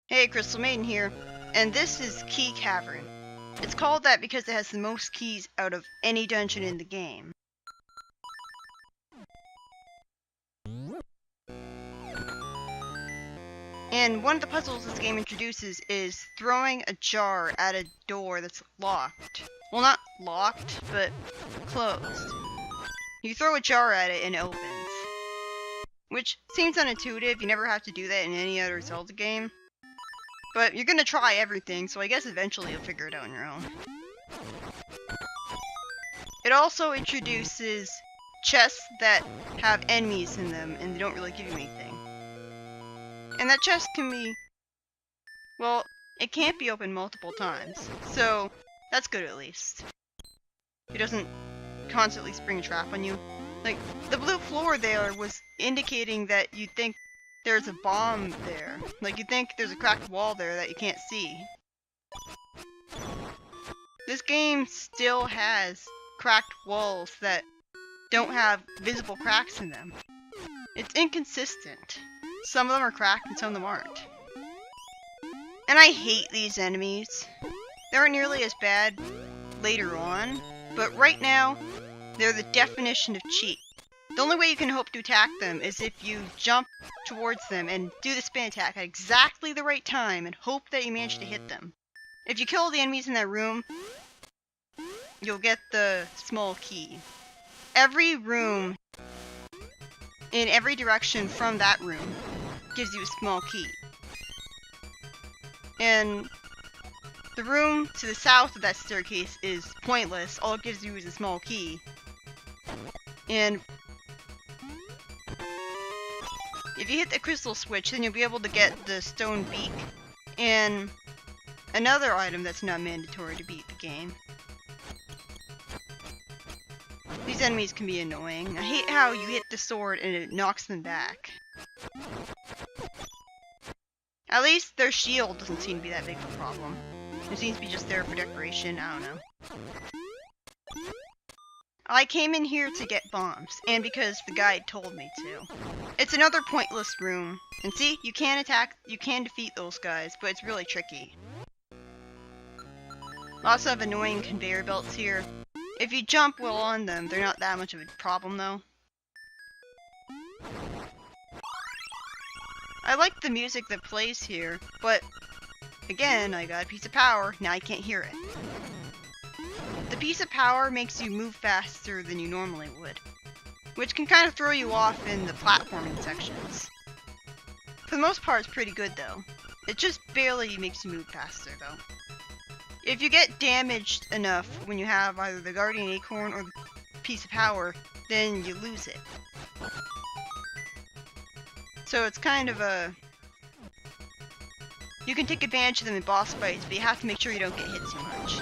Hey, Crystal Maiden here, and this is Key Cavern. It's called that because it has the most keys out of any dungeon in the game. And one of the puzzles this game introduces is throwing a jar at a door that's locked. Well, not locked, but closed. You throw a jar at it and it opens. Which seems unintuitive, you never have to do that in any other Zelda game. But you're gonna try everything, so I guess eventually you'll figure it out on your own. It also introduces chests that have enemies in them, and they don't really give you anything. And that chest can be... well, it can't be opened multiple times, so that's good at least. It doesn't constantly spring a trap on you. Like, the blue floor there was indicating that you think there's a bomb there. Like, you think there's a cracked wall there that you can't see. This game still has cracked walls that don't have visible cracks in them. It's inconsistent. Some of them are cracked and some of them aren't. And I hate these enemies. They aren't nearly as bad later on, but right now, they're the definition of cheat. The only way you can hope to attack them is if you jump towards them and do the spin attack at exactly the right time and hope that you manage to hit them. If you kill the enemies in that room, you'll get the small key. Every room in every direction from that room gives you a small key. And the room to the south of that staircase is pointless. All it gives you is a small key. And if you hit the crystal switch, then you'll be able to get the stone beak and another item that's not mandatory to beat the game. These enemies can be annoying. I hate how you hit the sword and it knocks them back. At least their shield doesn't seem to be that big of a problem. It seems to be just there for decoration, I don't know. I came in here to get bombs, and because the guide told me to. It's another pointless room. And see, you can defeat those guys, but it's really tricky. Lots of annoying conveyor belts here. If you jump while on them, they're not that much of a problem though. I like the music that plays here, but again, I got a piece of power, now I can't hear it. The piece of power makes you move faster than you normally would, which can kind of throw you off in the platforming sections. For the most part, it's pretty good though. It just barely makes you move faster though. If you get damaged enough when you have either the Guardian Acorn or the piece of power, then you lose it. So it's kind of a... you can take advantage of them in boss fights, but you have to make sure you don't get hit too much.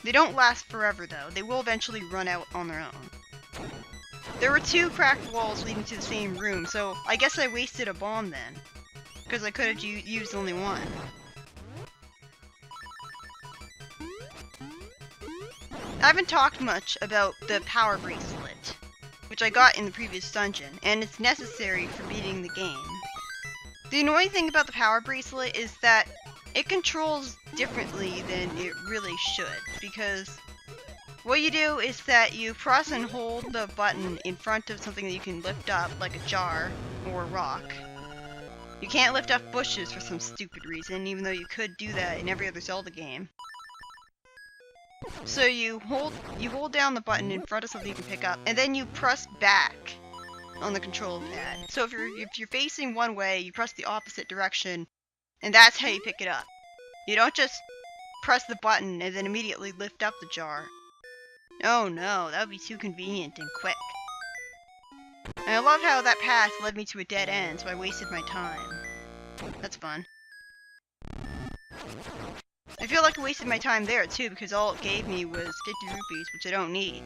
They don't last forever though, they will eventually run out on their own. There were 2 cracked walls leading to the same room, so I guess I wasted a bomb then. Because I could have used only one. I haven't talked much about the power bracelet, which I got in the previous dungeon, and it's necessary for beating the game. The annoying thing about the power bracelet is that it controls differently than it really should, because what you do is that you press and hold the button in front of something that you can lift up, like a jar or a rock. You can't lift up bushes for some stupid reason, even though you could do that in every other Zelda game. So you hold down the button in front of something you can pick up, and then you press back on the control pad. So if you're facing one way, you press the opposite direction, and that's how you pick it up. You don't just press the button and then immediately lift up the jar. Oh no, that would be too convenient and quick. And I love how that path led me to a dead end, so I wasted my time. That's fun. I feel like I wasted my time there too, because all it gave me was 50 rupees, which I don't need.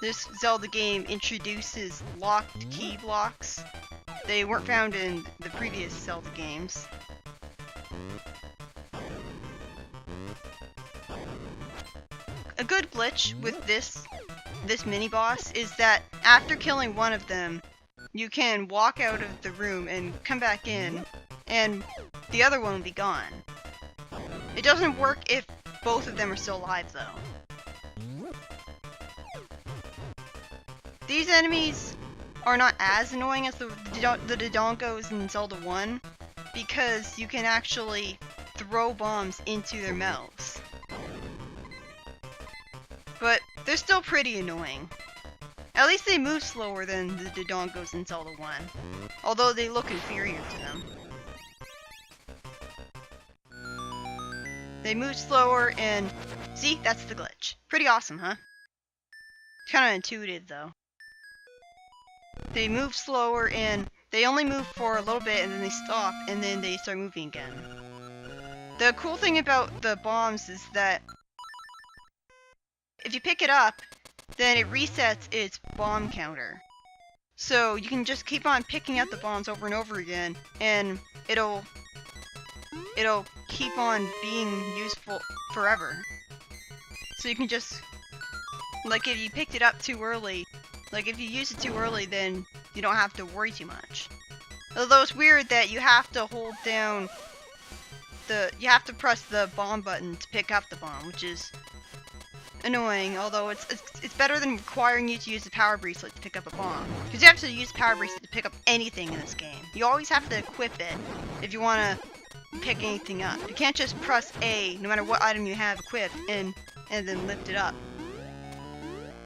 This Zelda game introduces locked key blocks. They weren't found in the previous Zelda games. A good glitch with this mini-boss is that after killing one of them, you can walk out of the room and come back in, and the other one will be gone. It doesn't work if both of them are still alive, though. These enemies are not as annoying as the Dodonkos in Zelda 1, because you can actually throw bombs into their mouths. But they're still pretty annoying. At least they move slower than the Dodonkos in Zelda 1, although they look inferior to them. They move slower and... see? That's the glitch. Pretty awesome, huh? Kinda intuitive, though. They move slower and they only move for a little bit and then they stop and then they start moving again. The cool thing about the bombs is that if you pick it up, then it resets its bomb counter. So you can just keep on picking up the bombs over and over again, and it'll keep on being useful forever. So you can just, like, if you picked it up too early, like if you use it too early, then you don't have to worry too much. Although it's weird that you have to hold down you have to press the bomb button to pick up the bomb, which is annoying, although it's better than requiring you to use the power bracelet to pick up a bomb. Because you have to use the power bracelet to pick up anything in this game. You always have to equip it if you want to pick anything up. You can't just press A, no matter what item you have equipped, and then lift it up.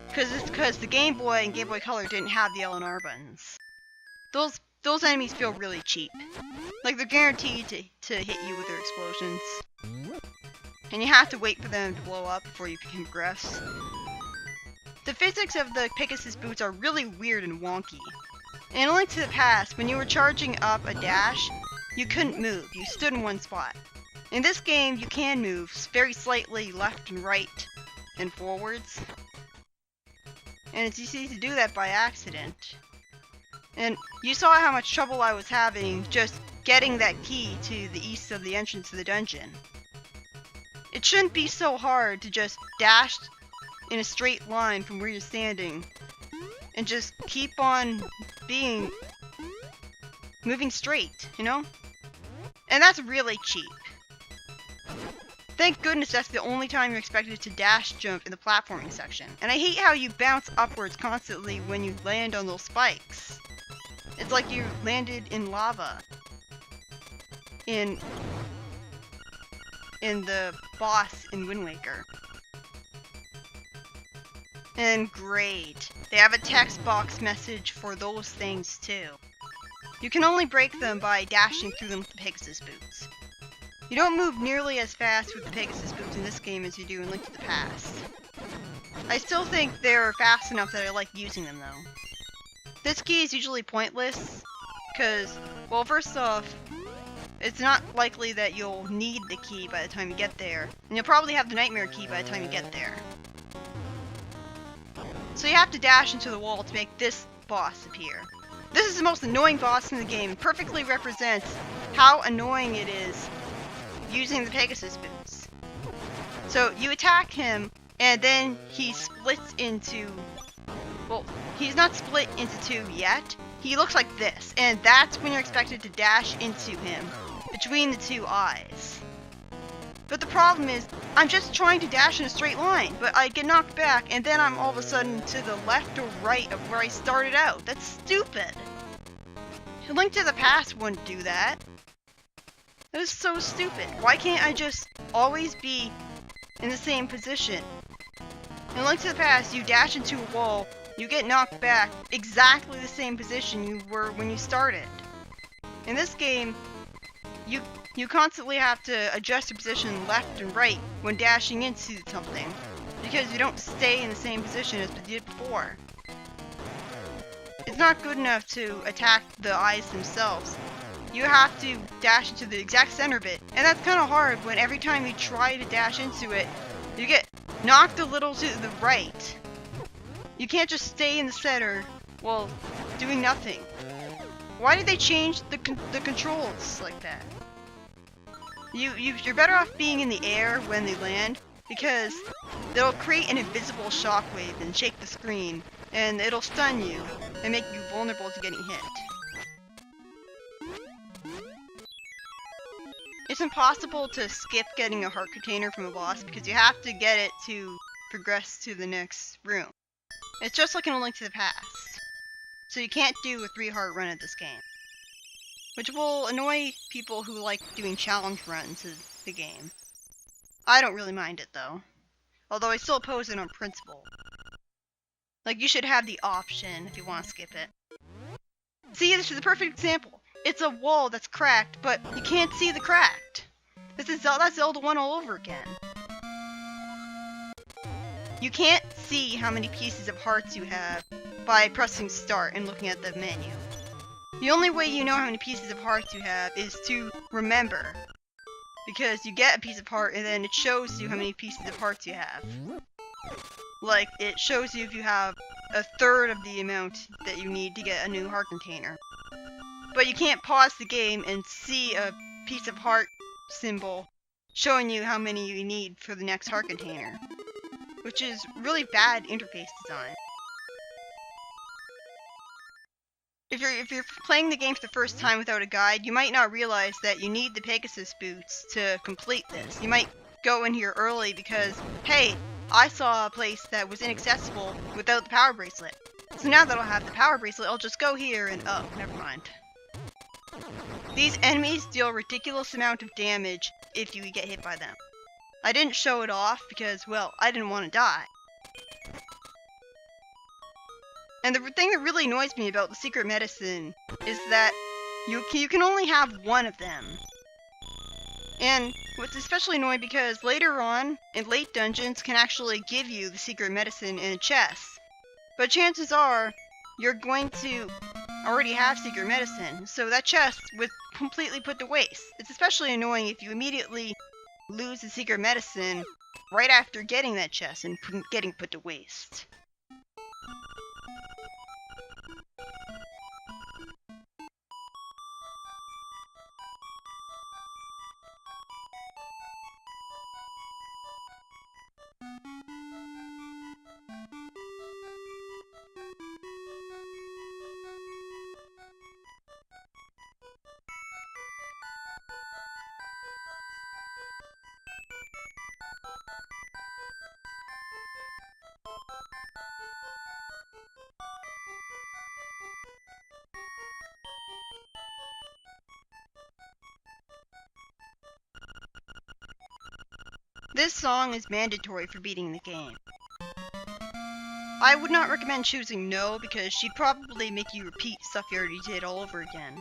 Because the Game Boy and Game Boy Color didn't have the L and R buttons. Those enemies feel really cheap. Like, they're guaranteed to hit you with their explosions. And you have to wait for them to blow up before you can progress. The physics of the Pegasus boots are really weird and wonky. In A Link to the Past, when you were charging up a dash, you couldn't move. You stood in one spot. In this game, you can move very slightly left and right and forwards. And it's easy to do that by accident. And you saw how much trouble I was having just getting that key to the east of the entrance to the dungeon. It shouldn't be so hard to just dash in a straight line from where you're standing and just keep on moving straight, you know? And that's really cheap. Thank goodness that's the only time you're expected to dash jump in the platforming section. And I hate how you bounce upwards constantly when you land on those spikes. It's like you landed in lava. In the boss in Wind Waker. And great. They have a text box message for those things too. You can only break them by dashing through them with the Pegasus boots. You don't move nearly as fast with the Pegasus boots in this game as you do in Link to the Past. I still think they're fast enough that I like using them though. This key is usually pointless, because, well, first off, it's not likely that you'll need the key by the time you get there, and you'll probably have the Nightmare key by the time you get there. So you have to dash into the wall to make this boss appear. This is the most annoying boss in the game, and perfectly represents how annoying it is using the Pegasus boots. So you attack him, and then he splits into... well, he's not split into two yet. He looks like this, and that's when you're expected to dash into him, between the two eyes. But the problem is, I'm just trying to dash in a straight line, but I get knocked back, and then I'm all of a sudden to the left or right of where I started out. That's stupid. Link to the Past wouldn't do that. That is so stupid. Why can't I just always be in the same position? In Link to the Past, you dash into a wall, you get knocked back exactly the same position you were when you started. In this game, you constantly have to adjust your position left and right when dashing into something, because you don't stay in the same position as you did before. It's not good enough to attack the eyes themselves. You have to dash into the exact center bit, and that's kind of hard when every time you try to dash into it, you get knocked a little to the right. You can't just stay in the center while doing nothing. Why did they change the controls like that? You're better off being in the air when they land, because they'll create an invisible shockwave and shake the screen, and it'll stun you and make you vulnerable to getting hit. It's impossible to skip getting a heart container from a boss because you have to get it to progress to the next room. It's just like in A Link to the Past. So you can't do a 3-heart run at this game. Which will annoy people who like doing challenge runs of the game. I don't really mind it though. Although I still oppose it on principle. Like, you should have the option if you want to skip it. See, this is a perfect example. It's a wall that's cracked, but you can't see the cracked. That's Zelda 1 all over again. You can't see how many pieces of hearts you have by pressing start and looking at the menu. The only way you know how many pieces of hearts you have is to remember. Because you get a piece of heart and then it shows you how many pieces of hearts you have. Like, it shows you if you have a third of the amount that you need to get a new heart container. But you can't pause the game and see a piece of heart symbol showing you how many you need for the next heart container. Which is really bad interface design. If you're playing the game for the first time without a guide, you might not realize that you need the Pegasus boots to complete this. You might go in here early because, hey, I saw a place that was inaccessible without the power bracelet. So now that I'll have the power bracelet, I'll just go here and, oh, never mind. These enemies deal a ridiculous amount of damage if you get hit by them. I didn't show it off because, well, I didn't want to die. And the thing that really annoys me about the secret medicine is that you can only have one of them. And what's especially annoying because later on, in late dungeons, can actually give you the secret medicine in a chest. But chances are, you're going to already have secret medicine, so that chest was completely put to waste. It's especially annoying if you immediately lose the secret medicine right after getting that chest and getting put to waste. This song is mandatory for beating the game. I would not recommend choosing No because she'd probably make you repeat stuff you already did all over again.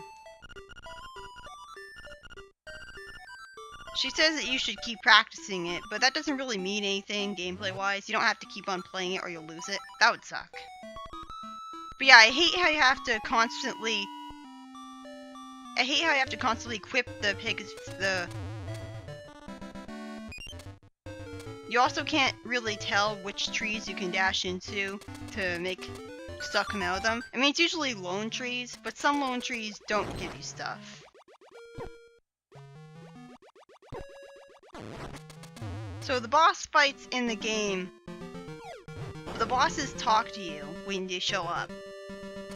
She says that you should keep practicing it, but that doesn't really mean anything gameplay-wise. You don't have to keep on playing it or you'll lose it. That would suck. But yeah, I hate how you have to constantly equip the Pegasus. You also can't really tell which trees you can dash into to make stuff come out of them. I mean, it's usually lone trees, but some lone trees don't give you stuff. So the boss fights in the game, the bosses talk to you when they show up.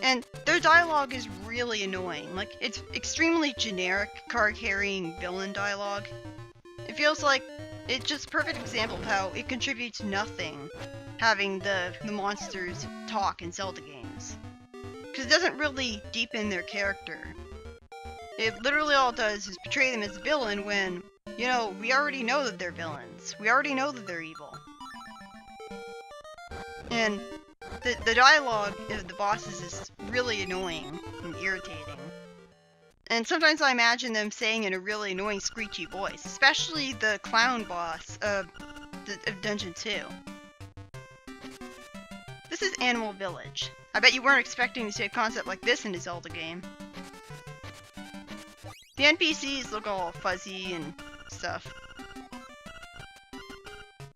And their dialogue is really annoying. Like, it's extremely generic card-carrying villain dialogue. It feels like it's just a perfect example of how it contributes nothing having the monsters talk in Zelda games. Because it doesn't really deepen their character. It literally all it does is portray them as a villain when, you know, we already know that they're villains. We already know that they're evil. And the dialogue of the bosses is really annoying and irritating. And sometimes I imagine them saying in a really annoying screechy voice, especially the clown boss of Dungeon 2. This is Animal Village. I bet you weren't expecting to see a concept like this in a Zelda game. The NPCs look all fuzzy and stuff.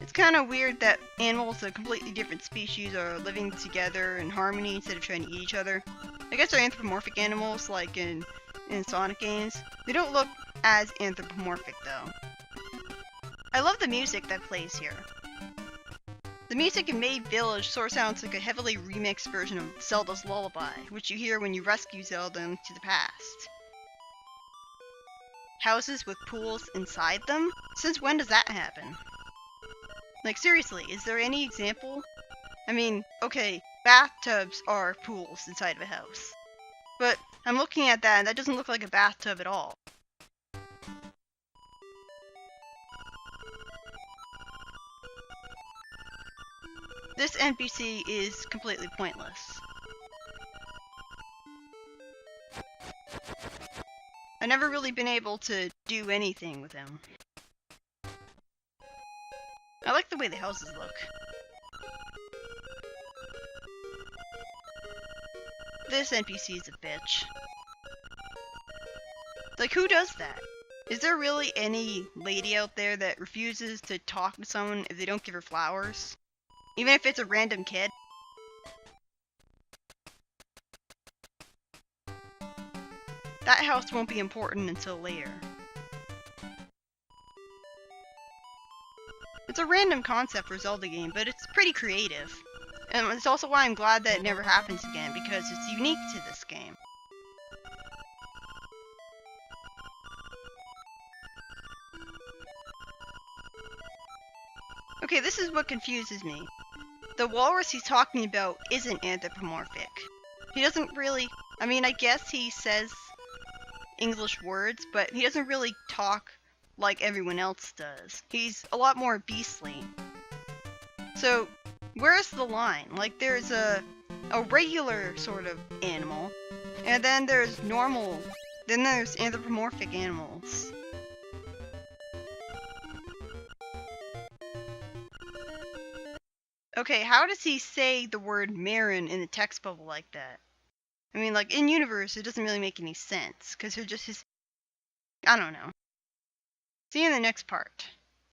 It's kind of weird that animals of completely different species are living together in harmony instead of trying to eat each other. I guess they're anthropomorphic animals, like in Sonic games. They don't look as anthropomorphic though. I love the music that plays here. The music in May Village sort of sounds like a heavily remixed version of Zelda's Lullaby, which you hear when you rescue Zelda into the past. Houses with pools inside them? Since when does that happen? Like, seriously, is there any example? I mean, okay, bathtubs are pools inside of a house. But I'm looking at that and that doesn't look like a bathtub at all. This NPC is completely pointless. I've never really been able to do anything with him. I like the way the houses look. This NPC is a bitch. Like, who does that? Is there really any lady out there that refuses to talk to someone if they don't give her flowers? Even if it's a random kid? That house won't be important until later. It's a random concept for a Zelda game, but it's pretty creative. And it's also why I'm glad that it never happens again, because it's unique to this game. Okay, this is what confuses me. The walrus he's talking about isn't anthropomorphic. He doesn't really... I mean, I guess he says English words, but he doesn't really talk like everyone else does. He's a lot more beastly. So, where's the line? Like, there's a regular sort of animal, and then there's normal, then there's anthropomorphic animals. Okay, how does he say the word Marin in the text bubble like that? I mean, like, in universe, it doesn't really make any sense, because they're just his... I don't know. See you in the next part.